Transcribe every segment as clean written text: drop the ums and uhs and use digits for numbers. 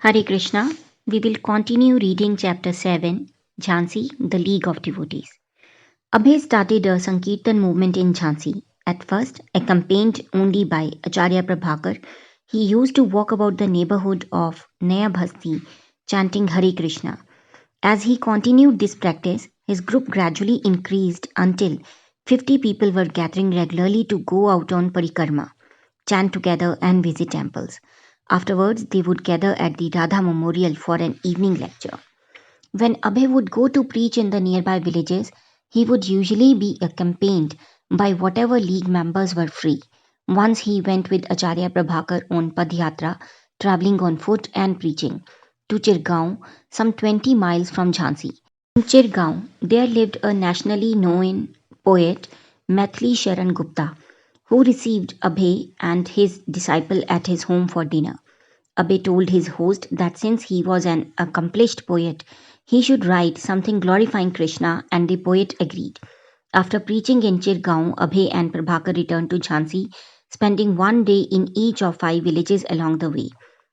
Hare Krishna. We will continue reading chapter 7, Jhansi, the League of Devotees. Abhay started a Sankirtan movement in Jhansi. At first, accompanied only by Acharya Prabhakar, he used to walk about the neighborhood of Naya Bhasti chanting Hare Krishna. As he continued this practice, his group gradually increased until 50 people were gathering regularly to go out on parikrama, chant together, and visit temples. Afterwards, they would gather at the Radha Memorial for an evening lecture. When Abhay would go to preach in the nearby villages, he would usually be accompanied by whatever league members were free. Once he went with Acharya Prabhakar on Padyatra, traveling on foot and preaching, to Chirgaon, some 20 miles from Jhansi. In Chirgaon, there lived a nationally known poet, Maithili Sharan Gupta, who received Abhay and his disciple at his home for dinner. Abhay told his host that since he was an accomplished poet, he should write something glorifying Krishna, and the poet agreed. After preaching in Chirgaon, Abhay and Prabhakar returned to Jhansi, spending one day in each of 5 villages along the way.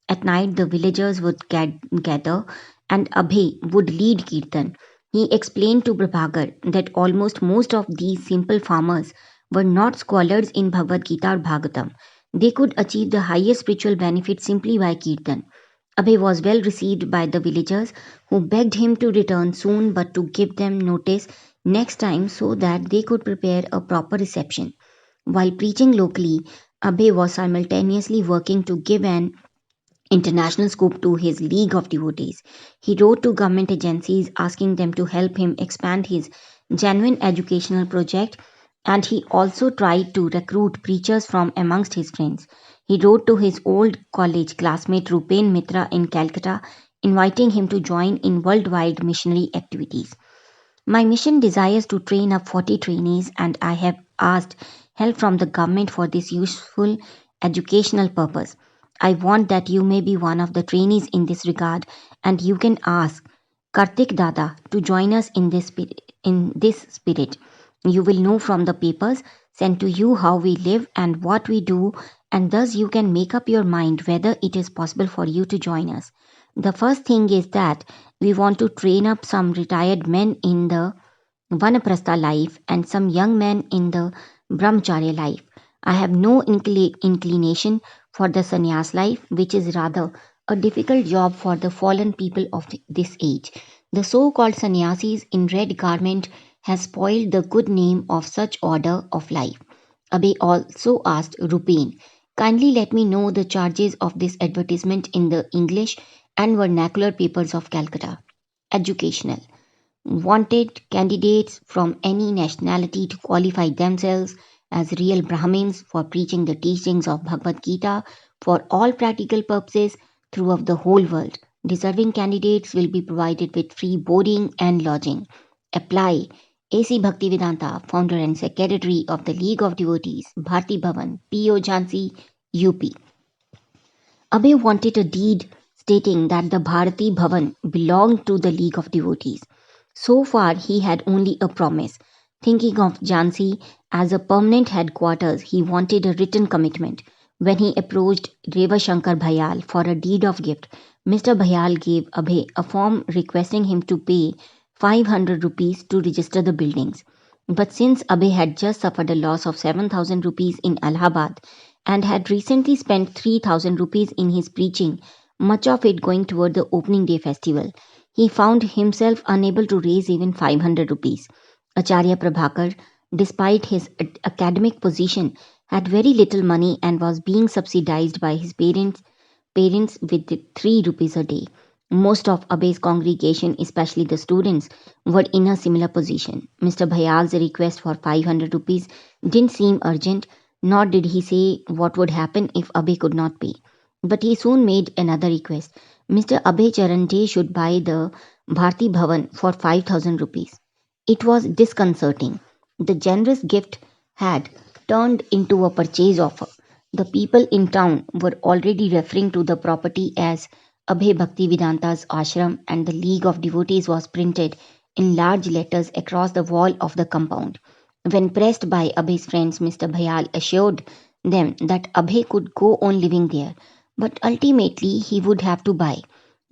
At night, the villagers would gather and Abhay would lead Kirtan. He explained to Prabhakar that almost most of these simple farmers were not scholars in Bhagavad Gita or Bhagavatam. They could achieve the highest spiritual benefit simply by Kirtan. Abhay was well received by the villagers, who begged him to return soon but to give them notice next time so that they could prepare a proper reception. While preaching locally, Abhay was simultaneously working to give an international scope to his League of Devotees. He wrote to government agencies asking them to help him expand his genuine educational project, and he also tried to recruit preachers from amongst his friends. He wrote to his old college classmate Rupen Mitra in Calcutta, inviting him to join in worldwide missionary activities. My mission desires to train up 40 trainees, and I have asked help from the government for this useful educational purpose. I want that you may be one of the trainees in this regard, and you can ask Kartik Dada to join us in this spirit. You will know from the papers sent to you how we live and what we do, and thus you can make up your mind whether it is possible for you to join us. The first thing is that we want to train up some retired men in the Vanaprastha life and some young men in the Brahmacharya life. I have no inclination for the sannyas life, which is rather a difficult job for the fallen people of this age. The so-called sannyasis in red garment has spoiled the good name of such order of life. Abhay also asked Rupen, kindly let me know the charges of this advertisement in the English and vernacular papers of Calcutta. Educational. Wanted candidates from any nationality to qualify themselves as real Brahmins for preaching the teachings of Bhagavad Gita for all practical purposes throughout the whole world. Deserving candidates will be provided with free boarding and lodging. Apply. A.C. Bhaktivedanta, founder and secretary of the League of Devotees, Bharti Bhavan, P.O. Jhansi, UP. Abhay wanted a deed stating that the Bharati Bhavan belonged to the League of Devotees. So far, he had only a promise. Thinking of Jhansi as a permanent headquarters, he wanted a written commitment. When he approached Reva Shankar Bhayal for a deed of gift, Mr. Bhayal gave Abhay a form requesting him to pay 500 rupees to register the buildings. But since Abhay had just suffered a loss of 7,000 rupees in Allahabad and had recently spent 3,000 rupees in his preaching, much of it going toward the opening day festival, he found himself unable to raise even 500 rupees. Acharya Prabhakar, despite his academic position, had very little money and was being subsidized by his parents with 3 rupees a day. Most of Abbay's congregation, especially the students, were in a similar position. Mr. Bhayal's request for 500 rupees didn't seem urgent, nor did he say what would happen if Abhay could not pay. But he soon made another request. Mr. Abhay Charanjay should buy the Bharti Bhavan for 5,000 rupees. It was disconcerting. The generous gift had turned into a purchase offer. The people in town were already referring to the property as Abhay Bhaktivedanta's ashram, and the League of Devotees was printed in large letters across the wall of the compound. When pressed by Abhay's friends, Mr. Bhayal assured them that Abhay could go on living there, but ultimately he would have to buy.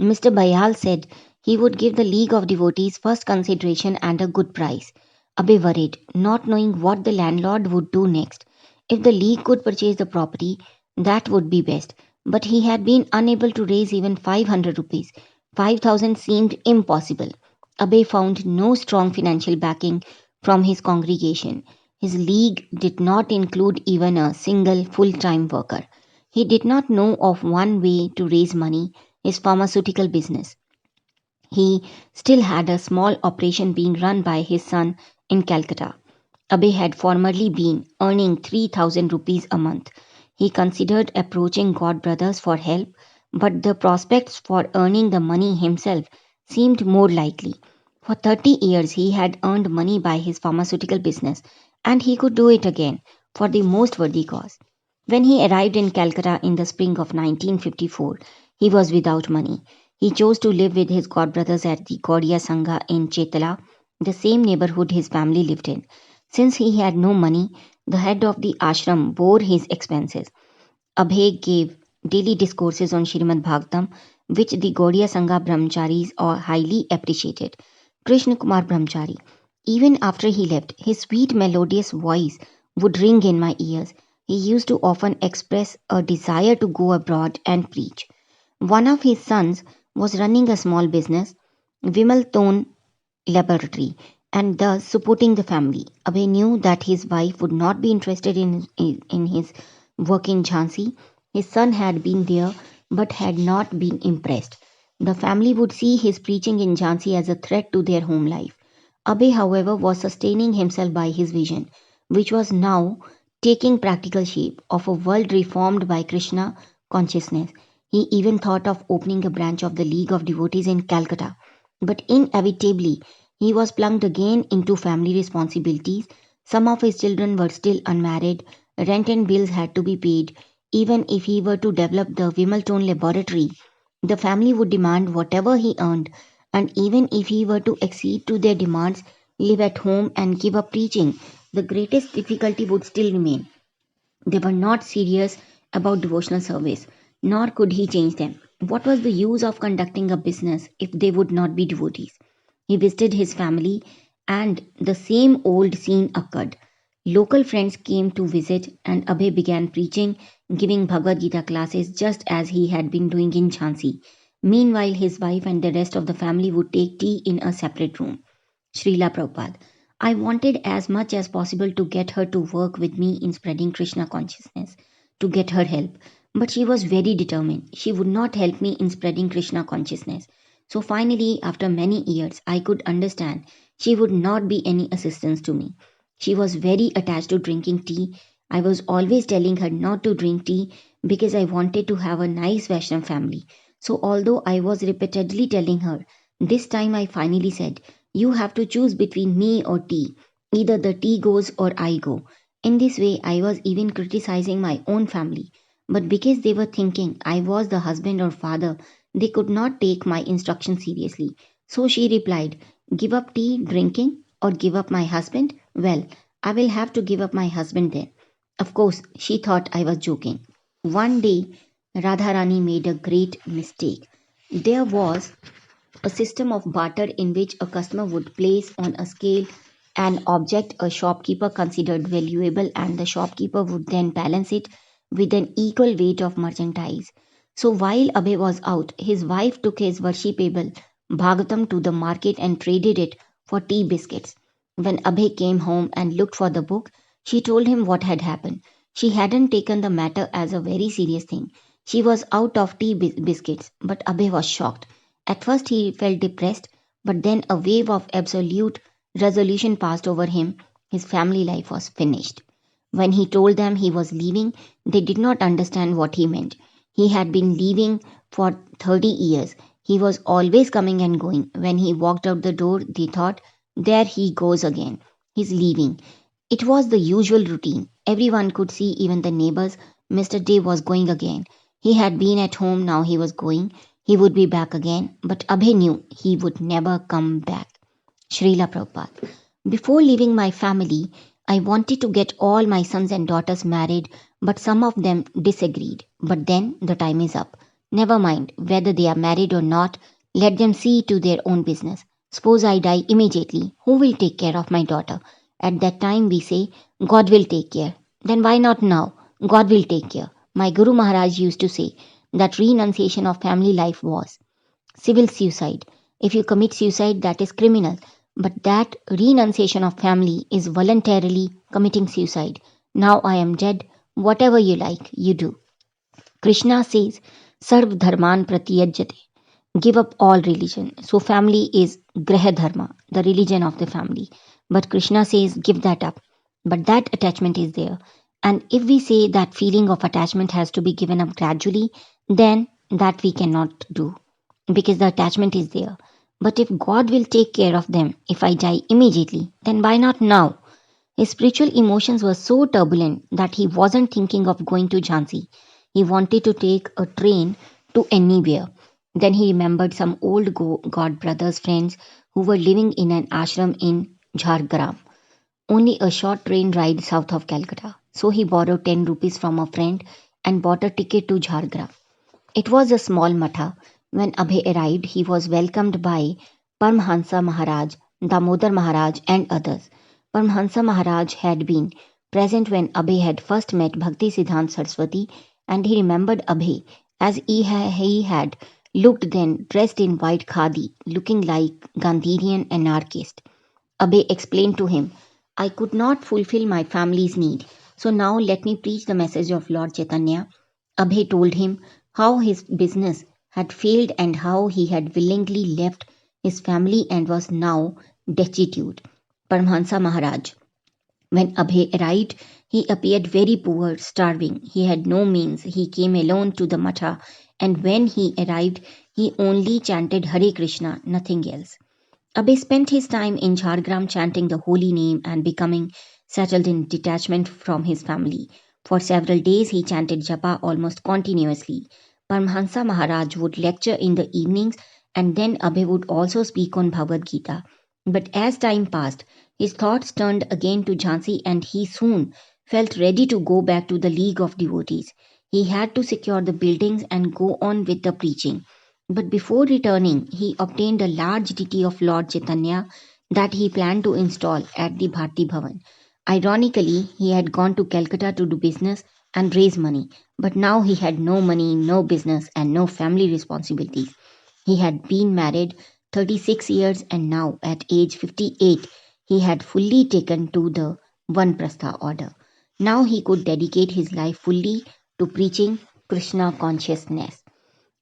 Mr. Bayal said he would give the League of Devotees first consideration and a good price. Abhay worried, not knowing what the landlord would do next. If the League could purchase the property, that would be best. But he had been unable to raise even 500 rupees. 5,000 seemed impossible. Abhay found no strong financial backing from his congregation. His league did not include even a single full time worker. He did not know of one way to raise money, his pharmaceutical business. He still had a small operation being run by his son in Calcutta. Abhay had formerly been earning 3,000 rupees a month. He considered approaching God Brothers for help, but the prospects for earning the money himself seemed more likely. For 30 years, he had earned money by his pharmaceutical business, and he could do it again for the most worthy cause. When he arrived in Calcutta in the spring of 1954, he was without money. He chose to live with his godbrothers at the Gaudiya Sangha in Chetala, the same neighborhood his family lived in. Since he had no money, the head of the ashram bore his expenses. Abhay gave daily discourses on Srimad Bhagavatam, which the Gaudiya Sangha brahmacharis highly appreciated. Krishna Kumar Brahmachari. Even after he left, his sweet melodious voice would ring in my ears. He used to often express a desire to go abroad and preach. One of his sons was running a small business, Vimal Tone Laboratory, and thus supporting the family. Abhay knew that his wife would not be interested in his work in Jhansi. His son had been there but had not been impressed. The family would see his preaching in Jhansi as a threat to their home life. Abhay, however, was sustaining himself by his vision, which was now taking practical shape of a world reformed by Krishna consciousness. He even thought of opening a branch of the League of Devotees in Calcutta. But inevitably, he was plunged again into family responsibilities. Some of his children were still unmarried, rent and bills had to be paid. Even if he were to develop the Vimaltone laboratory, the family would demand whatever he earned, and even if he were to accede to their demands, live at home and give up preaching, the greatest difficulty would still remain. They were not serious about devotional service, nor could he change them. What was the use of conducting a business if they would not be devotees? He visited his family, and the same old scene occurred. Local friends came to visit, and Abhay began preaching, giving Bhagavad Gita classes just as he had been doing in Jhansi. Meanwhile, his wife and the rest of the family would take tea in a separate room. Srila Prabhupada. I wanted as much as possible to get her to work with me in spreading Krishna consciousness, to get her help. But she was very determined. She would not help me in spreading Krishna consciousness. So finally, after many years, I could understand she would not be any assistance to me. She was very attached to drinking tea. I was always telling her not to drink tea because I wanted to have a nice Vaishnav family. So although I was repeatedly telling her, this time I finally said, you have to choose between me or tea. Either the tea goes or I go. In this way, I was even criticizing my own family. But because they were thinking I was the husband or father, they could not take my instruction seriously. So she replied, give up tea drinking or give up my husband? Well, I will have to give up my husband then. Of course, she thought I was joking. One day, Radharani made a great mistake. There was a system of barter in which a customer would place on a scale an object a shopkeeper considered valuable, and the shopkeeper would then balance it with an equal weight of merchandise. So while Abhay was out, his wife took his worshipable Bhagavatam to the market and traded it for tea biscuits. When Abhay came home and looked for the book, she told him what had happened. She hadn't taken the matter as a very serious thing. She was out of tea biscuits, but Abhay was shocked. At first he felt depressed, but then a wave of absolute resolution passed over him. His family life was finished. When he told them he was leaving, they did not understand what he meant. He had been leaving for 30 years. He was always coming and going. When he walked out the door, they thought, there he goes again. He's leaving. It was the usual routine. Everyone could see, even the neighbors. Mr. Day was going again. He had been at home, now he was going. He would be back again, but Abhay knew he would never come back. Srila Prabhupada. Before leaving my family, I wanted to get all my sons and daughters married, but some of them disagreed. But then the time is up. Never mind whether they are married or not, let them see to their own business. Suppose I die immediately, who will take care of my daughter? At that time we say, God will take care. Then why not now? God will take care. My Guru Maharaj used to say that renunciation of family life was civil suicide. If you commit suicide, that is criminal. But that renunciation of family is voluntarily committing suicide. Now I am dead. Whatever you like, you do. Krishna says, Sarv Dharman Pratiyajyate. Give up all religion. So family is Graha Dharma, the religion of the family. But Krishna says, give that up. But that attachment is there. And if we say that feeling of attachment has to be given up gradually, then that we cannot do because the attachment is there. But if God will take care of them if I die immediately, then why not now? His spiritual emotions were so turbulent that he wasn't thinking of going to Jhansi. He wanted to take a train to anywhere. Then he remembered some old God brothers friends who were living in an ashram in Jhargram, only a short train ride south of Calcutta. So he borrowed 10 rupees from a friend and bought a ticket to Jhargram. It was a small matha. When Abhay arrived, he was welcomed by Paramhansa Maharaj, Damodar Maharaj, and others. Paramhansa Maharaj had been present when Abhay had first met Bhakti Siddhant Saraswati, and he remembered Abhay as he had looked then, dressed in white khadi, looking like Gandhinian anarchist. Abhay explained to him, I could not fulfill my family's need, so now let me preach the message of Lord Chaitanya. Abhay told him how his business had failed and how he had willingly left his family and was now destitute. Paramahansa Maharaj. When Abhay arrived, he appeared very poor, starving. He had no means. He came alone to the matha, and when he arrived, he only chanted Hare Krishna, nothing else. Abhay spent his time in Jhargram chanting the holy name and becoming settled in detachment from his family. For several days he chanted japa almost continuously. Paramahansa Maharaj would lecture in the evenings and then Abhay would also speak on Bhagavad Gita. But as time passed, his thoughts turned again to Jhansi and he soon felt ready to go back to the League of Devotees. He had to secure the buildings and go on with the preaching. But before returning, he obtained a large deity of Lord Chaitanya that he planned to install at the Bharti Bhavan. Ironically, he had gone to Calcutta to do business and raise money, but now he had no money, no business, and no family responsibilities. He had been married 36 years and now, at age 58, he had fully taken to the Vanprastha order. Now he could dedicate his life fully to preaching Krishna consciousness.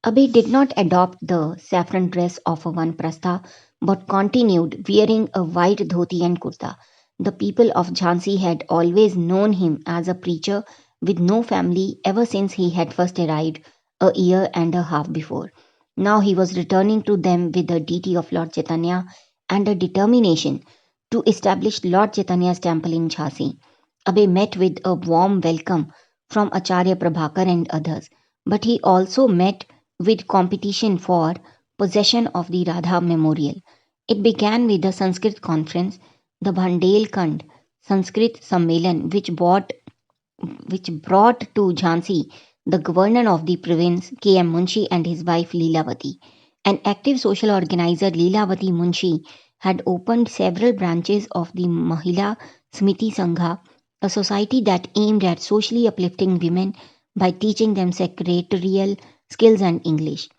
Abhay did not adopt the saffron dress of a Vanprastha but continued wearing a white dhoti and kurta. The people of Jhansi had always known him as a preacher with no family ever since he had first arrived a year and a half before. Now he was returning to them with the deity of Lord Chaitanya and a determination to establish Lord Chaitanya's temple in Jhansi. Abhay met with a warm welcome from Acharya Prabhakar and others, but he also met with competition for possession of the Radha Memorial. It began with the Sanskrit conference, the Bhandelkhand Sanskrit Sammelan, which brought to Jhansi the governor of the province, K.M. Munshi, and his wife Leelavati. An active social organizer, Leelavati Munshi, had opened several branches of the Mahila Smiti Sangha, a society that aimed at socially uplifting women by teaching them secretarial skills and English.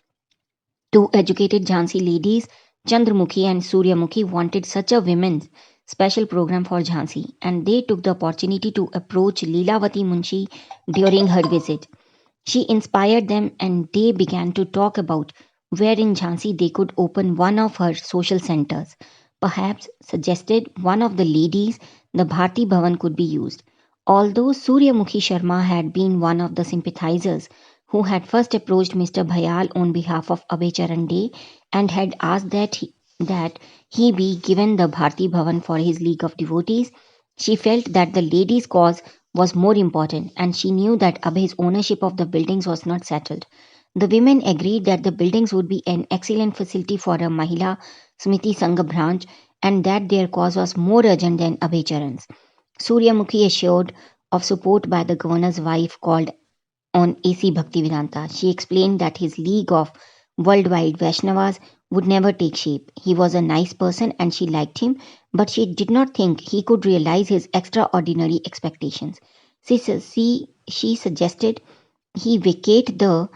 Two educated Jhansi ladies, Chandramukhi and Suryamukhi, wanted such a women's special program for Jhansi, and they took the opportunity to approach Leelavati Munshi during her visit. She inspired them, and they began to talk about where in Jhansi they could open one of her social centers. Perhaps, suggested one of the ladies, the Bharti Bhavan could be used. Although Suryamukhi Sharma had been one of the sympathizers who had first approached Mr. Bhayal on behalf of Abhay Charan Dey and had asked that he be given the Bharti Bhavan for his League of Devotees, she felt that the lady's cause was more important and she knew that Abhay's ownership of the buildings was not settled. The women agreed that the buildings would be an excellent facility for a Mahila Smiti Sangha branch and that their cause was more urgent than Abhay Charan's. Suryamukhi, assured of support by the governor's wife, called on AC Bhaktivedanta. She explained that his league of worldwide Vaishnavas would never take shape. He was a nice person and she liked him, but she did not think he could realize his extraordinary expectations. She suggested he vacate the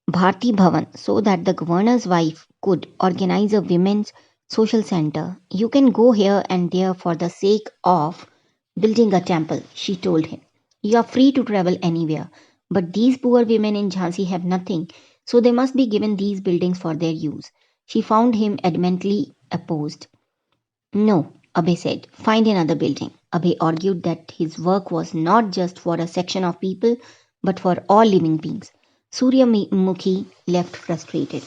Bharti Bhavan so that the governor's wife could organize a women's social center. You can go here and there for the sake of building a temple, she told him. You are free to travel anywhere, but these poor women in Jhansi have nothing, so they must be given these buildings for their use. She found him adamantly opposed. No, Abhay said, find another building. Abhay argued that his work was not just for a section of people, but for all living beings. Surya Mukhi left frustrated.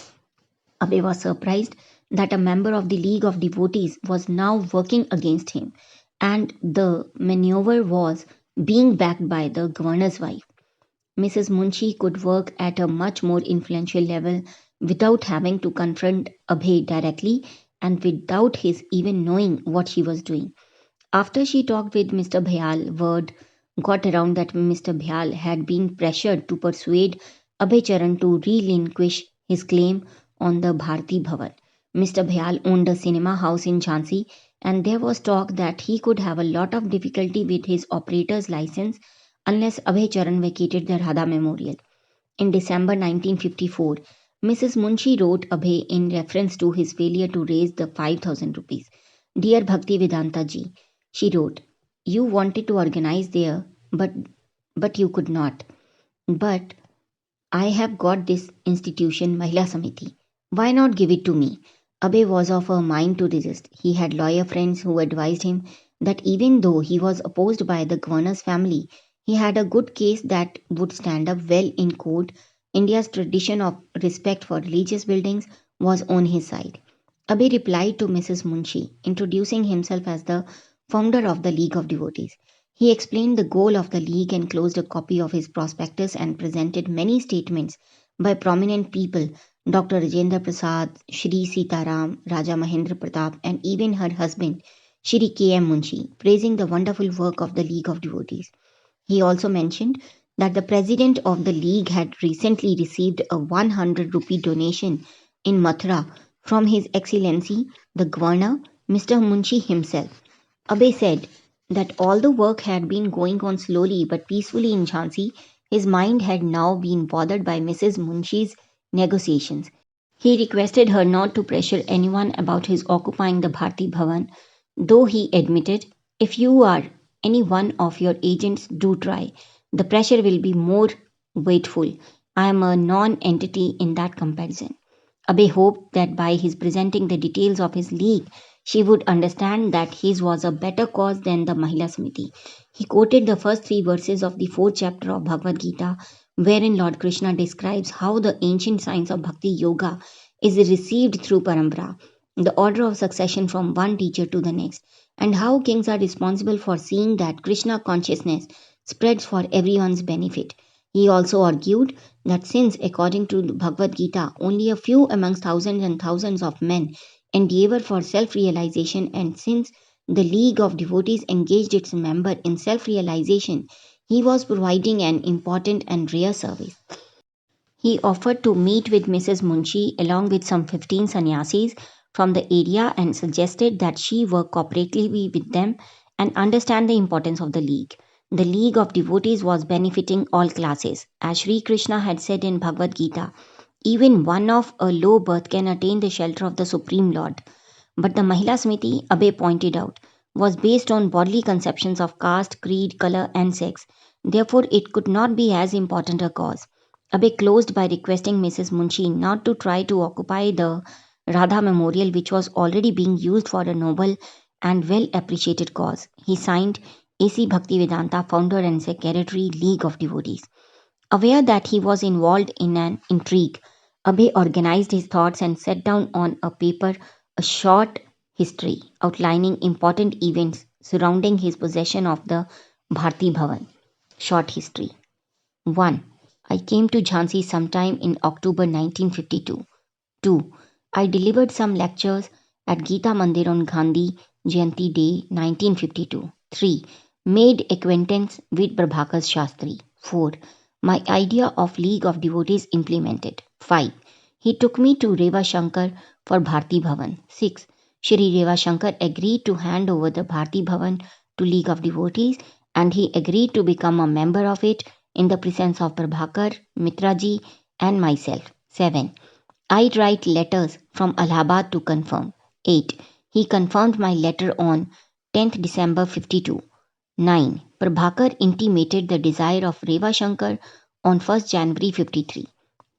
Abhay was surprised that a member of the League of Devotees was now working against him, and the maneuver was being backed by the governor's wife. Mrs. Munshi could work at a much more influential level without having to confront Abhay directly and without his even knowing what she was doing. After she talked with Mr. Bhyal, word got around that Mr. Bhyal had been pressured to persuade Abhay Charan to relinquish his claim on the Bharti Bhavan. Mr. Bhyal owned a cinema house in Jhansi, and there was talk that he could have a lot of difficulty with his operator's license unless Abhay Charan vacated the Radha Memorial. In December 1954, Mrs. Munshi wrote Abhay in reference to his failure to raise the 5,000 rupees. Dear Bhakti Vedanta ji, she wrote, you wanted to organize there, but you could not. But I have got this institution, Mahila Samiti. Why not give it to me? Abhay was of a mind to resist. He had lawyer friends who advised him that even though he was opposed by the governor's family, he had a good case that would stand up well in court. India's tradition of respect for religious buildings was on his side. Abhay replied to Mrs. Munshi, introducing himself as the founder of the League of Devotees. He explained the goal of the League, enclosed a copy of his prospectus, and presented many statements by prominent people Dr. Rajendra Prasad, Shri Sitaram, Raja Mahendra Pratap, and even her husband, Shri K.M. Munshi, praising the wonderful work of the League of Devotees. He also mentioned that the president of the League had recently received a 100 rupee donation in Mathura from His Excellency the Governor, Mr. Munshi himself. Abhay said that all the work had been going on slowly but peacefully in Jhansi, his mind had now been bothered by Mrs. Munshi's negotiations. He requested her not to pressure anyone about his occupying the Bharti Bhavan, though he admitted, if you are any one of your agents, do try. The pressure will be more weightful. I am a non entity in that comparison. Abhay hoped that by his presenting the details of his league, she would understand that his was a better cause than the Mahila Samiti. He quoted the first three verses of the fourth chapter of Bhagavad Gita, wherein Lord Krishna describes how the ancient science of Bhakti Yoga is received through parampara, the order of succession from one teacher to the next, and how kings are responsible for seeing that Krishna consciousness spreads for everyone's benefit. He also argued that since, according to Bhagavad Gita, only a few amongst thousands and thousands of men endeavor for self realization, and since the League of Devotees engaged its member in self realization, he was providing an important and rare service. He offered to meet with Mrs. Munshi along with some 15 sannyasis from the area and suggested that she work cooperatively with them and understand the importance of the League. The League of Devotees was benefiting all classes. As Sri Krishna had said in Bhagavad Gita, even one of a low birth can attain the shelter of the Supreme Lord. But the Mahila Smriti, Abhay pointed out, was based on bodily conceptions of caste, creed, color, and sex. Therefore, it could not be as important a cause. Abhay closed by requesting Mrs. Munshi not to try to occupy the Radha Memorial, which was already being used for a noble and well appreciated cause. He signed A.C. Bhaktivedanta, founder and secretary, League of Devotees. Aware that he was involved in an intrigue, Abhay organized his thoughts and set down on a paper a short history outlining important events surrounding his possession of the Bharti Bhavan. Short history 1. I came to Jhansi sometime in October 1952. 2. I delivered some lectures at Gita Mandir on Gandhi Jayanti Day 1952. 3. Made acquaintance with Prabhakar Shastri. 4. My idea of League of Devotees implemented. 5. He took me to Reva Shankar for Bharti Bhavan. 6. Shri Reva Shankar agreed to hand over the Bharti Bhavan to League of Devotees and he agreed to become a member of it in the presence of Prabhakar, Mitraji and myself. 7. I'd write letters from Allahabad to confirm. 8. He confirmed my letter on 10th December 52. 9. Prabhakar intimated the desire of Reva Shankar on 1st January 53.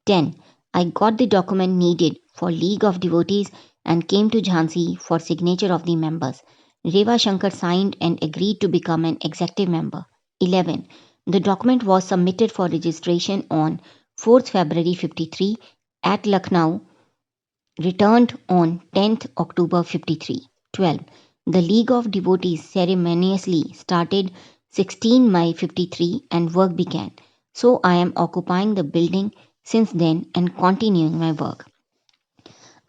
10. I got the document needed for League of Devotees and came to Jhansi for signature of the members. Reva Shankar signed and agreed to become an executive member. 11. The document was submitted for registration on 4th February 53 at Lucknow, returned on 10th October 53. 12. The League of Devotees ceremoniously started 16 May 53 and work began. So I am occupying the building since then and continuing my work.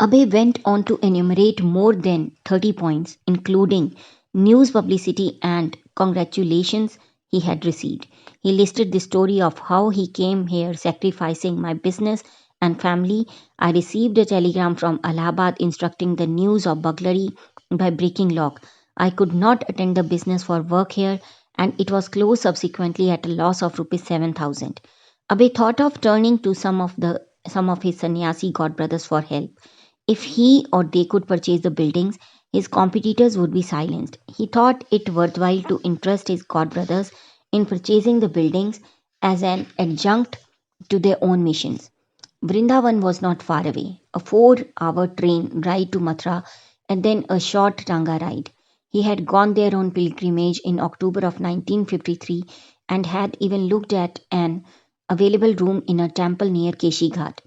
Abhay went on to enumerate more than 30 points, including news publicity and congratulations he had received. He listed the story of how he came here sacrificing my business and family. I received a telegram from Allahabad instructing the news of burglary by breaking lock. I could not attend the business for work here and it was closed subsequently at a loss of rupees 7,000. Abhay thought of turning to some of his sannyasi godbrothers for help. If he or they could purchase the buildings, his competitors would be silenced. He thought it worthwhile to interest his godbrothers in purchasing the buildings as an adjunct to their own missions. Vrindavan was not far away, a 4-hour train ride to Mathura and then a short Tanga ride. He had gone there on pilgrimage in October of 1953 and had even looked at an available room in a temple near Keshi Ghat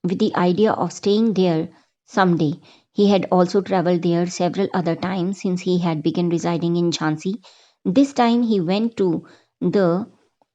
with the idea of staying there someday. He had also traveled there several other times since he had begun residing in Jhansi. This time he went to the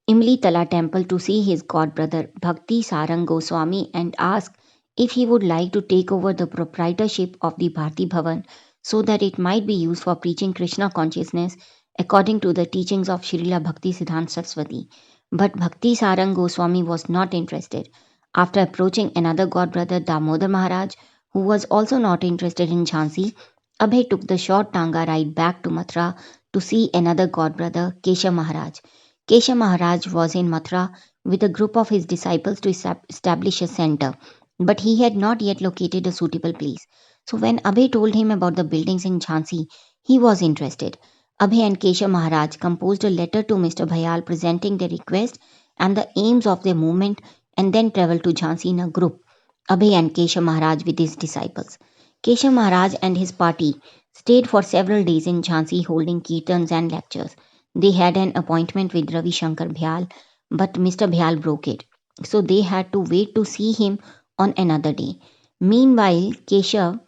Imlitala temple to see his godbrother Bhakti Sarang Goswami and ask if he would like to take over the proprietorship of the Bharti Bhavan so that it might be used for preaching Krishna consciousness according to the teachings of Srila Bhakti Siddhanta Saraswati. But Bhakti Sarang Goswami was not interested. After approaching another godbrother Damodar Maharaj, who was also not interested in Jhansi, Abhay took the short Tanga ride back to Mathura to see another godbrother Kesha Maharaj. Kesha Maharaj was in Mathura with a group of his disciples to establish a center, but he had not yet located a suitable place. So when Abhay told him about the buildings in Jhansi, he was interested. Abhay and Kesha Maharaj composed a letter to Mr. Bhayal presenting their request and the aims of their movement and then traveled to Jhansi in a group. Abhay and Kesha Maharaj with his disciples. Kesha Maharaj and his party stayed for several days in Jhansi holding kirtans and lectures. They had an appointment with Ravi Shankar Bhyal, but Mr. Bhyal broke it. So they had to wait to see him on another day. Meanwhile, Kesha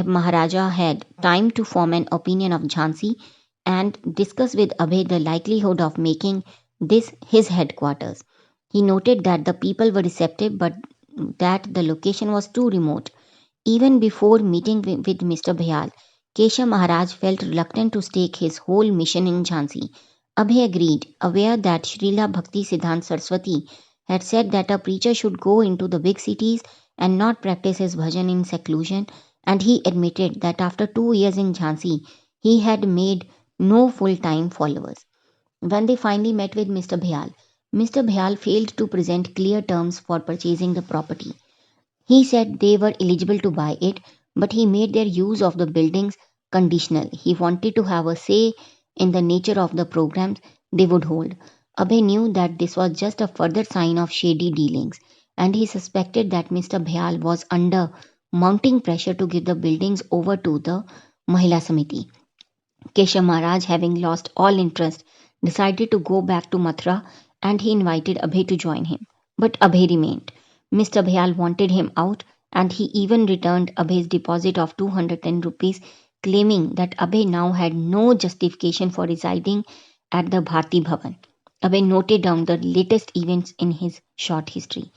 Maharaja had time to form an opinion of Jhansi and discuss with Abhay the likelihood of making this his headquarters. He noted that the people were receptive but that the location was too remote. Even before meeting with Mr. Bhayal, Kesha Maharaj felt reluctant to stake his whole mission in Jhansi. Abhay agreed, aware that Srila Bhakti Siddhanta Saraswati had said that a preacher should go into the big cities and not practice his bhajan in seclusion, and he admitted that after 2 years in Jhansi, he had made no full-time followers. When they finally met with Mr. Bhyal failed to present clear terms for purchasing the property. He said they were eligible to buy it, but he made their use of the buildings conditional. He wanted to have a say in the nature of the programs they would hold. Abhay knew that this was just a further sign of shady dealings, and he suspected that Mr. Bhyal was under mounting pressure to give the buildings over to the Mahila Samiti. Kesha Maharaj, having lost all interest, decided to go back to Mathura and he invited Abhay to join him. But Abhay remained. Mr. Bhyal wanted him out and he even returned Abhay's deposit of 210 rupees, claiming that Abhay now had no justification for residing at the Bharti Bhavan. Abhay noted down the latest events in his short history.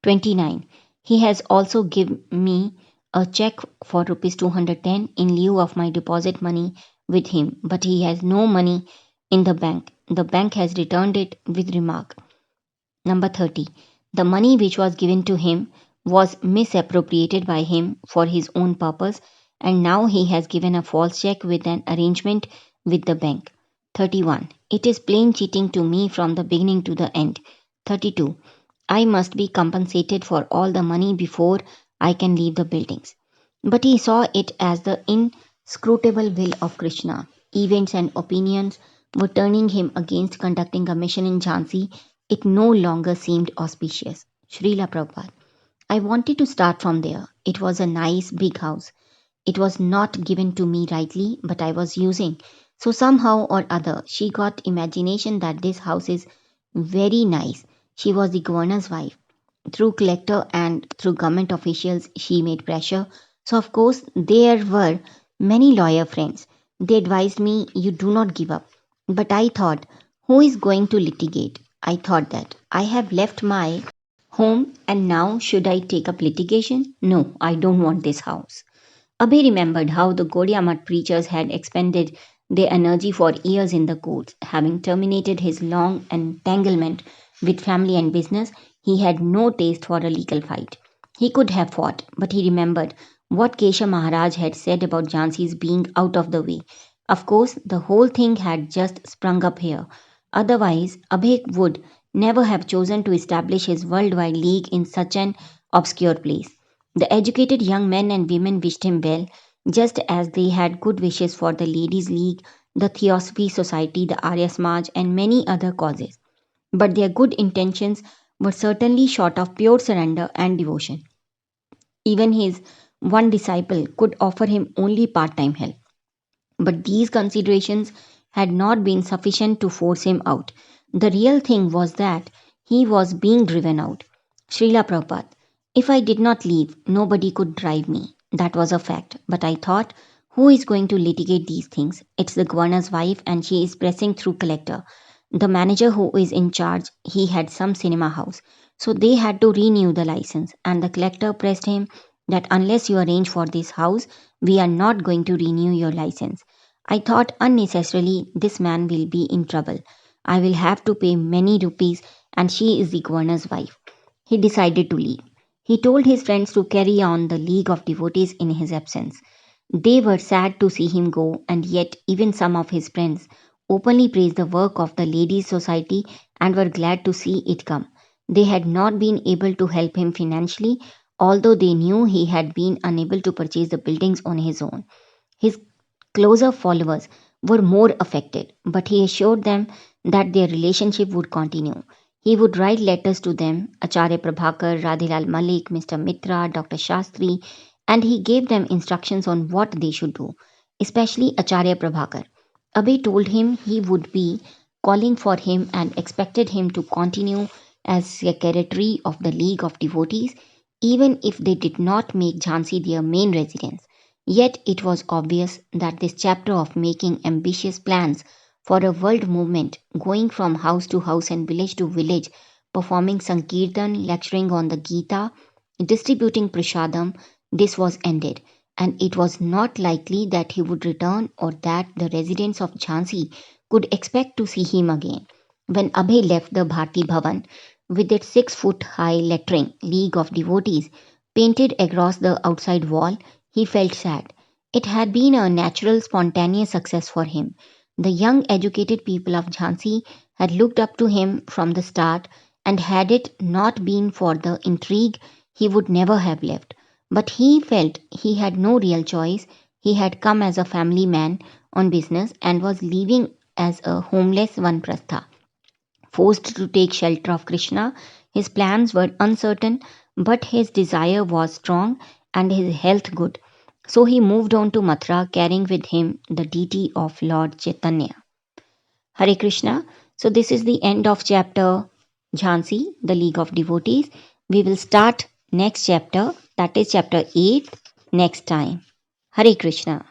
29. He has also given me a check for rupees 210 in lieu of my deposit money with him, but he has no money in the bank. The bank has returned it with remark. Number 30. The money which was given to him was misappropriated by him for his own purpose, and now he has given a false check with an arrangement with the bank. 31. It is plain cheating to me from the beginning to the end. 32. I must be compensated for all the money before I can leave the buildings. But he saw it as the inscrutable will of Krishna. Events and opinions were turning him against conducting a mission in Jhansi. It no longer seemed auspicious. Srila Prabhupada. I wanted to start from there. It was a nice big house. It was not given to me rightly, but I was using. So somehow or other, she got imagination that this house is very nice. She was the governor's wife. Through collector and through government officials, she made pressure. So of course, there were many lawyer friends. They advised me, you do not give up. But I thought, who is going to litigate? I thought that I have left my home and now should I take up litigation? No, I don't want this house. Abhay remembered how the Gaudiya Math preachers had expended their energy for years in the courts. Having terminated his long entanglement with family and business, he had no taste for a legal fight. He could have fought, but he remembered what Kesha Maharaj had said about Jhansi's being out of the way. Of course, the whole thing had just sprung up here. Otherwise, Abhay would never have chosen to establish his worldwide league in such an obscure place. The educated young men and women wished him well, just as they had good wishes for the Ladies' League, the Theosophy Society, the Arya Samaj, and many other causes. But their good intentions were certainly short of pure surrender and devotion. Even his one disciple could offer him only part time help. But these considerations had not been sufficient to force him out. The real thing was that he was being driven out. Srila Prabhupada, if I did not leave, nobody could drive me. That was a fact. But I thought, who is going to litigate these things? It's the governor's wife and she is pressing through collector. The manager who is in charge, he had some cinema house. So they had to renew the license and the collector pressed him that unless you arrange for this house, we are not going to renew your license. I thought unnecessarily this man will be in trouble. I will have to pay many rupees and she is the governor's wife. He decided to leave. He told his friends to carry on the League of Devotees in his absence. They were sad to see him go, and yet even some of his friends openly praised the work of the Ladies' Society and were glad to see it come. They had not been able to help him financially, although they knew he had been unable to purchase the buildings on his own. His closer followers were more affected, but he assured them that their relationship would continue. He would write letters to them, Acharya Prabhakar, Radhilal Malik, Mr. Mitra, Dr. Shastri, and he gave them instructions on what they should do, especially Acharya Prabhakar. Abhay told him he would be calling for him and expected him to continue as secretary of the League of Devotees, even if they did not make Jhansi their main residence. Yet it was obvious that this chapter of making ambitious plans for a world movement, going from house to house and village to village, performing Sankirtan, lecturing on the Gita, distributing Prashadam, this was ended, and it was not likely that he would return or that the residents of Jhansi could expect to see him again. When Abhay left the Bharti Bhavan with its 6 foot high lettering, League of Devotees, painted across the outside wall, he felt sad. It had been a natural, spontaneous success for him. The young, educated people of Jhansi had looked up to him from the start, and had it not been for the intrigue, he would never have left. But he felt he had no real choice. He had come as a family man on business and was leaving as a homeless vanprastha. Forced to take shelter of Krishna, his plans were uncertain, but his desire was strong and his health good. So he moved on to Mathura, carrying with him the deity of Lord Chaitanya. Hare Krishna. So this is the end of chapter Jhansi, the League of Devotees. We will start next chapter, that is chapter 8, next time. Hare Krishna.